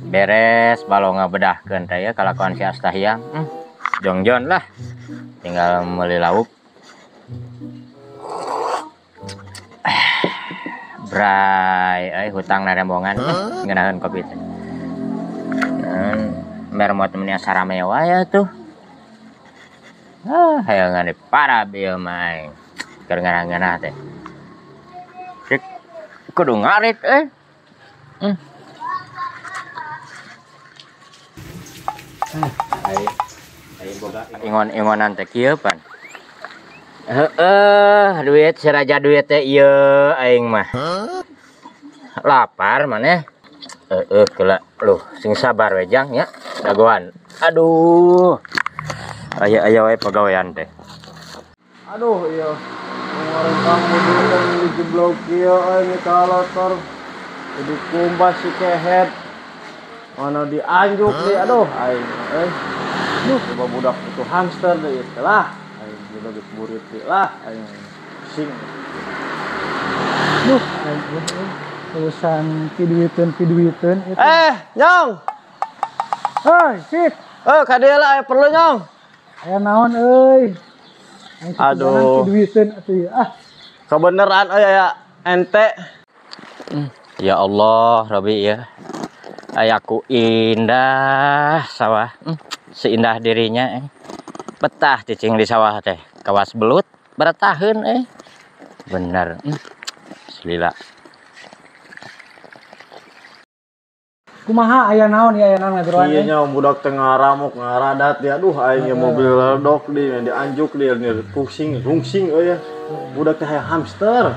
beres balo ngabedahkeun teh ya kalakuan si Astahiang. Jongjon lah. Tinggal meuli lauk. Bray, hutang narembongan ngeunaheun kopi teh. Mermot temennya sarame wae tuh. Hayangan para bieu mah. Keur ngarang-ngarang teh. Cek kudu ngarit Ingon-ingonan teh kieu pan. Duit si raja duit teh ieu aing mah. Lapar maneh. Geula luh sing sabar we Jang nya. Dagoan. Aduh. Aya wae pagawean teh. Aduh iya. Ngorentang mobil dijeblok kieu aing kalotor. Jadi kumbas si kehet. Mana dianjuk deh aduh aing coba budak itu hamster deh lah aing juga diburit deh lah aing sing aing urusan piduiteun itu. Nyong Sip ka dieu lah aya perlu Nyong aya naon euy aduh piduiteun atuh ya kebeneran aya ente Ya Allah Robi ya ayaku indah sawah seindah dirinya betah cicing di sawah teh kawas belut bertahun bener selila kumaha aya naon ngaduran ieu nya budak teh ngaramuk ngaradat dia aduh aing mobil ledok di dianjuk dia pusing rungsing euy budak teh hayang hamster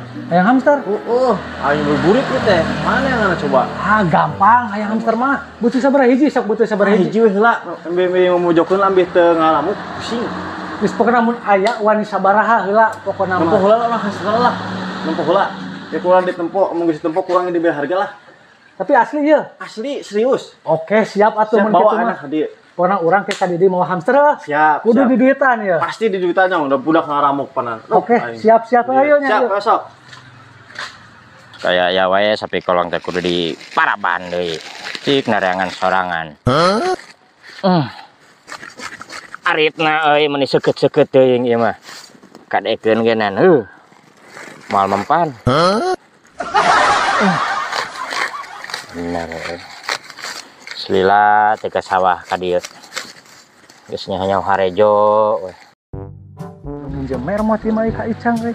aing berburit ieu teh mana yang coba gampang hayang hamster mah butuh sabaraha hiji sok butuh sabaraha hiji we heula embe mojokeun lambih teu ngaramuk pusing geus pokona mun aya wani sabaraha heula pokona mah nempo heula lah hasilna lah nempo heula ya kurang ditempo mun geus ditempo kurang dibeli harga lah tapi asli ya asli serius oke siap atuh mun kitu mah pokona urang ke kadidi mau hamster siap kudu diduitan ya pasti diduitan nya udah budak ngaramuk panan oke siap ayo nya siap besok kayak ya wae sapi kolong teh kudu di paraban deui cik nareangan sorangan aritna euy meuni seukeut-seukeut teuing ieu mah kadekeun genan moal mempan bener selila teh ka sawah ka dieu geus nya hanya harejo we minjem mermot ieu mah ka Icang we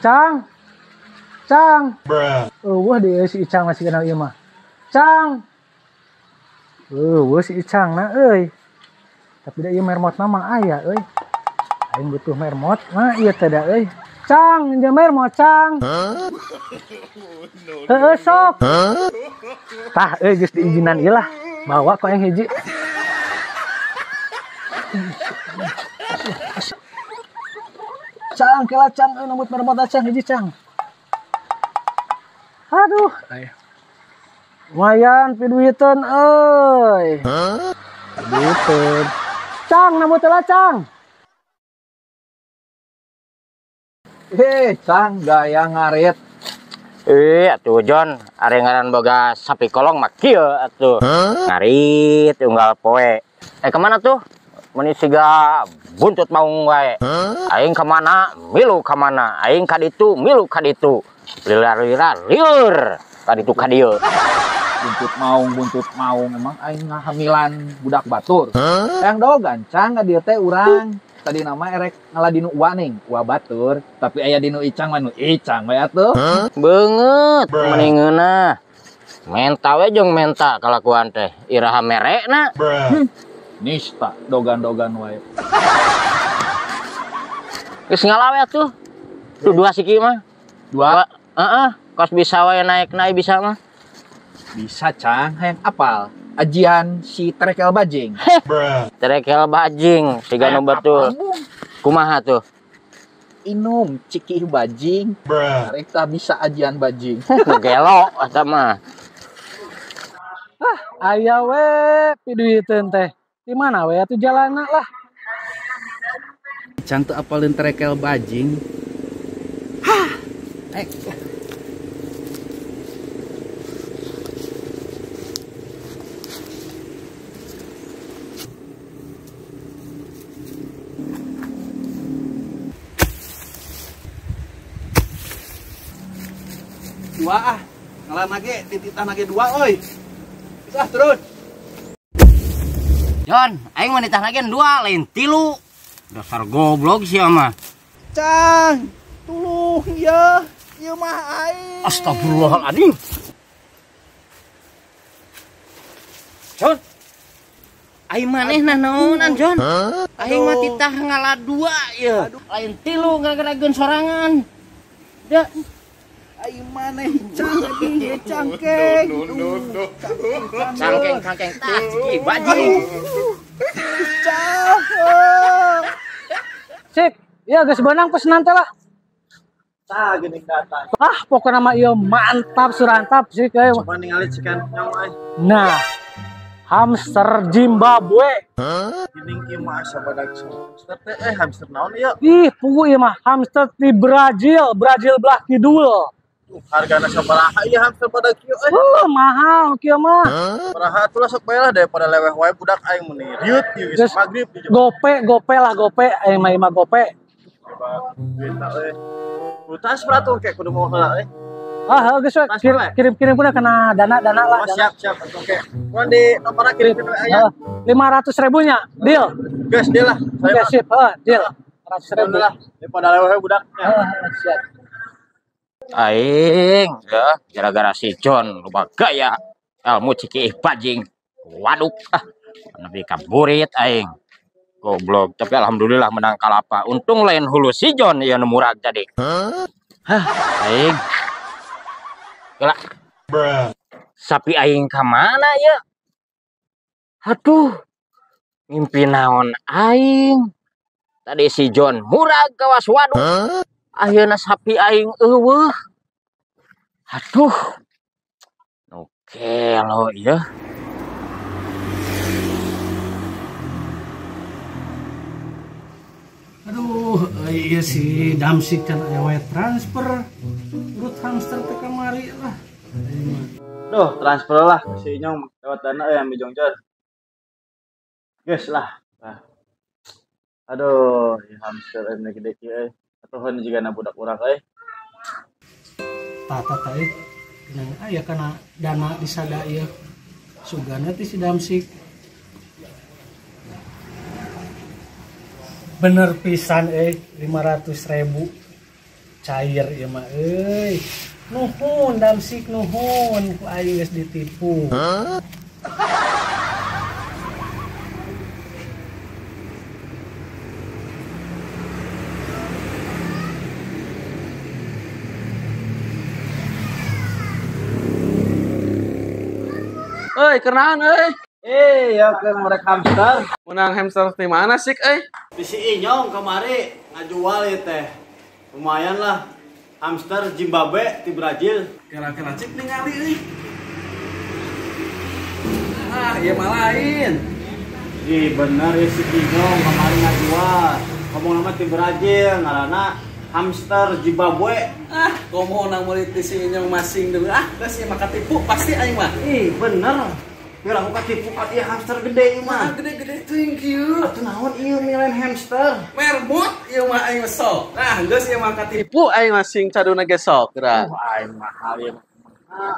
Cang wah dia si Icang masih kenal ieu mah Cang wah si Icang na euy tapi da ieu mermot mah aya euy aing butuh mermot mah ieu teh da euy Cang minjem mermot Cang sok tah geus diizinan ieu lah bawa kok yang hiji Cang kela Cang nambut mermot Cang hiji Cang aduh lumayan piduiteun euy piduiteun Cang nambut lah Cang Cang gaya ngarit atuh Jon are ngaran boga sapi kolong mah kieu atuh ngarit unggal poe kemana tuh meni siga buntut maung wae aing kemana milu kemana aing kaditu milu kaditu lila liur kaditu ka dieu buntut maung emang aing ngahamilan budak batur yang dogan Cang ka dieu teh urang tadi nama erek ngaladinu uaning ua batur tapi aya dinu Icang mah nu Icang we atuh beungeut meningeuna menta we jeung menta kalakuan teh iraha merekna nista dogan-dogan wae geus ngalawe atuh tuh dua siki mah dua kos bisa wae naik bisa mah bisa Cang hayang apal ajian si trekel bajing trekel bajing siga nu betul kumaha tuh inum ciki bajing rek tah bisa ajian bajing gelo eta mah aya we piduiteun teh di mana we atuh jalanna lah Cang tuh apalin trekel bajing dua ah. Ngalah nage dititah nage dua euy. Bisa turun. Jon, aing mah ditah lagi 2 lain 3. Dasar goblok sih mah. Cang, tuluh ya. Ieu mah aing. Astagfirullahaladzim. Jon. Aing manehna naonan, Jon? Aing mah titah ngalah 2 ya. Lain 3 gara-gara geun sorangan. Da Aing maneh cang lagi ye cangkeng. cangkeng tas ki bajing. Cang. Sip, iya geus beunang pesenan teh lah. Tah geuning datang. Ah, pokoknya mah ieu mantap surantap sih kayak. Coba ningali cikan nyong euy. Nah, hamster Zimbabwe. Geuning ieu mah asa badag hamster teh hamster naon ieu? Ih, punggu ieu mah hamster di Brazil belah kidul. Hargana sabaraha ieu hamster badag kieu euy? Mahal kieu mah. Sabaraha atuh sok bae lah daripada leweh wae budak aing meni riut ieu geus Geus magrib ieu. gope lah gope, aing mah gope. Coba duitna euy. Utas beratung kayak kudu mau heula euy. Geus we kirim puna kana dana lah. Oh, siap atuh ke. Kumaha di nomorna kirim ke aya. 500.000 nya, deal. Geus deal lah. Oke, sip, deal. 100.000 lah daripada leweh budak. Siap. Aing ya gara-gara si Jon loba gaya ilmu ciki bajing. Waduh, nepi ka burit aing. Goblok, tapi alhamdulillah menang kalapa. Untung lain hulu si Jon ya murah jadi. Aing. Gila. Sapi aing ka mana ya? Aduh. Mimpi naon aing. Tadi si Jon murah kawas waduh. Ayeuna sapi aing eueuh. Aduh. Oke lo ya. Aduh, iya si Damsik kan aya transfer. Urut hamster teh kamari lah. Duh, transfer lah ke si Nyong lewat dana yang Bijongjon. Geus lah. Aduh, ieu hamster anu gede kieu euy. Atuhan juga na budak urang euy. Tata teh nang aya kana dana disada ieu. Sugana ti si Damsik. Bener pisan 500.000 cair ieu mah euy. Nuhun Damsik nuhun ku aing geus ditipu. Euy, kenaon euy? Ya ke merek hamster. Menang hamster di mana sih, Di si Inyong kemari ngajual ya teh. Lumayan lah. Hamster Zimbabwe di Brazil. Kira-kira cik ningali euy. Iya mah lain. Ih bener ya si Inyong kemari ngajual. Ngomong nama di Brazil, ngarana hamster Zimbabwe. Komo nang murid di sini yang masing dulu. Geus ieu mah katipu pasti aing mah. Ih bener. Biar aku katipu kat ieu hamster gede ieu mah. Gede-gede thank you. Atuh naon ieu milen hamster? Mermut ieu mah aing mah sok. Nah, geus ieu mah katipu aing masing caduna ge sok geura. Aing mahal ieu mah.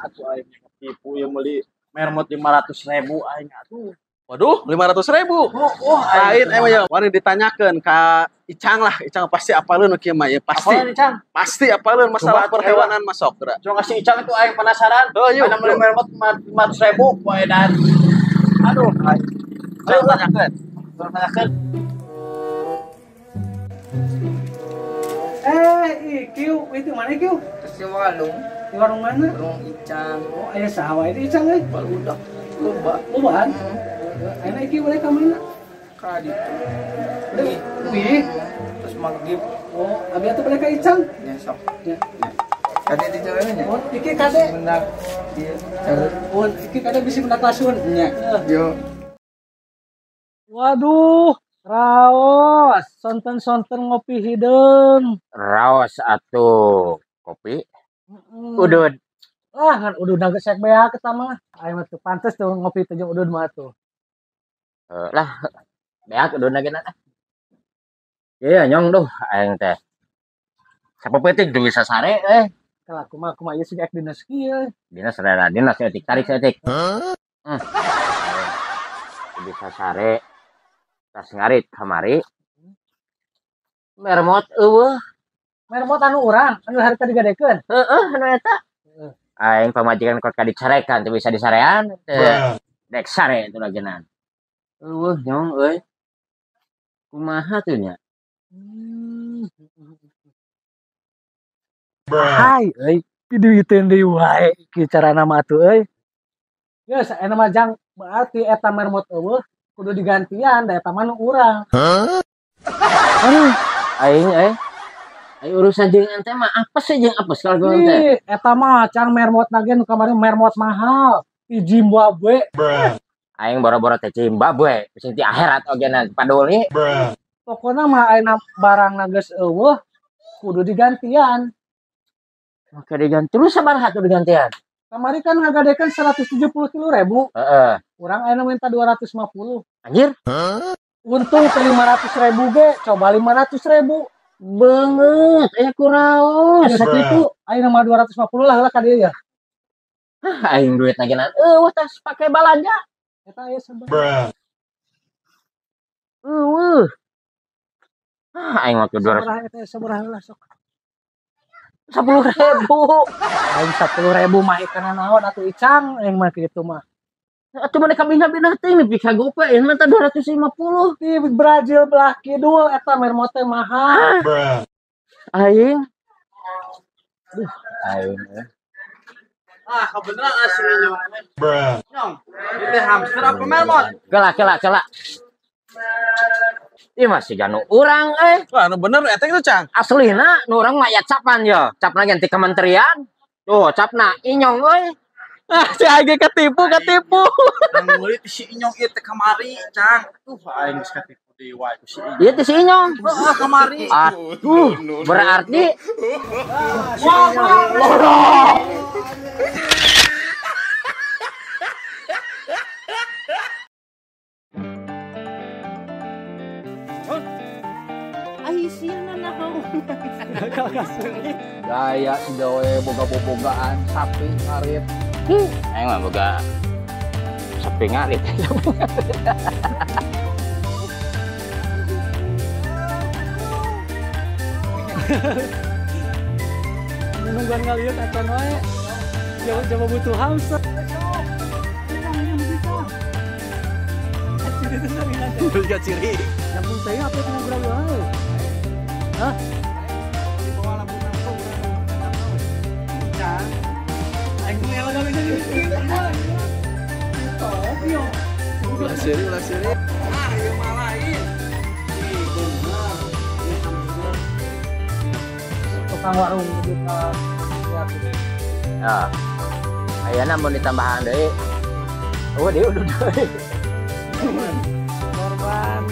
Atuh aing katipu ieu meuli mermut 500.000 aing atuh. Waduh, 500.000. Lain mah ya, wani ditanyakeun ka Icang lah. Icang pasti apaleun kieu mah ya pasti. Apaleun Icang? Pasti apaleun masalah Coba, perhewanan mah sok geura. Cuma kasih Icang itu aing penasaran. Yuk. Ada meuli mermut 500.000 ku edan. Aduh, aing. Ayo tanyakeun. Tanyakeun. Kiu, itu mana Kiu? Si warung, Di warung mana? warung Icang, Oh, aya saha wae di Icang euy. barudak, loba, Lobaan. Ayeuna Kiu boleh ka mana? kadi itu. Wih. Terus maghrib, Oh, abi atuh boleh ka Icang. nyesok. Ya. Kadi di jalannya, Oh, iki kade. mendak, dia, cari, Oh, iki kade bisi mendak lasun. nya, yo, Waduh, raos, sonten-sonten ngopi hideung. Raos atuh kopi. Udud. Kan udud geus sek beak eta mah. Aing mah teu pantes tuh ngopi teh jeung udud mah tuh. Lah beak udud lagi na. Iya nyong duh aing teh. Sapeupetik duwi sasare Kalau aku mah ieu sih ek dinas kieu. Dinas sadara dinas etik tarik etik. Bisa sare tas ngarit kamari. Mermot eueuh. Mermot anu urang, anu harita digadekeun. Heeh, anu eta. Aing pamajikan kod ka dicarekan teu bisa disarean. Dek sare itu lagenan. Eueuh nyong euy. Kumaha tuh nya? Hai euy, piduiteun deui wae kieu carana mah atuh euy. Geus aya mah jang berarti eta mermot eueuh kudu digantian da eta mah nu urang. Aduh, aing Ayo urusan jeung ente mah apes sih jeung apes kalau gue ente. Ih, eta mah cang mermot nage nu kamari mermot mahal. Di Zimbabwe. Aing boro-boro teh Zimbabwe, sing ti akhirat ogenan paduli. Pokona mah ayeuna barang geus eueuh kudu digantian. Maka diganti terus sabar atuh digantian. Kamari kan ngagadekeun 170.000. Heeh. Urang ayeuna minta 250. Anjir. Untung teh 500.000 ge, coba 500.000. Beungeut aya kuraos sakitu. Ayeuna mah 250 lah ka dieu ya. Aing duit nagenan eueuh tas pake balanja. Eta aya sabar. Eueuh. Aing mah kudu 200. Sabaraha eta sabaraha lah sok. 10.000. Aing 10.000 mah ikana naon atuh icang aing mah kitu mah. Atuh mana kabina-bina teh nepi ka gope yen mah 250. Di Brazil belah kidul eta mermot teh mahal. Aing. Aing. Ah, kebeneran asli nyong. Nyong, itu hamster apa mermot? Kelak. Ieu masih ganu urang Wah, nu bener eta itu, Cang. Aslina nu urang mayat capan ya. Capna ganti kementerian. Tuh, capna inyong euy. Ah, si Age ketipu. Nang ngulit si Inyong ieu teh kamari, Cang. Aing geus ketipu deui wae ku si Inyong. Ieu teh si inyong. Heeh, kamari. Aduh, berarti Gaya si gawe boga-bogaan sapi ngarit. aing mah boga sapi ngarit. Nungguan ngalieu acan wae. Coba butuh hamster. Lihat ciri. Lampung teh apa yang ngurang wae? Hah? Ulah seri. Ah, ieu mah lain. Tukang warung kita Ya. Ayeuna mun ditambahan deui. Oh, deui udah deui. korban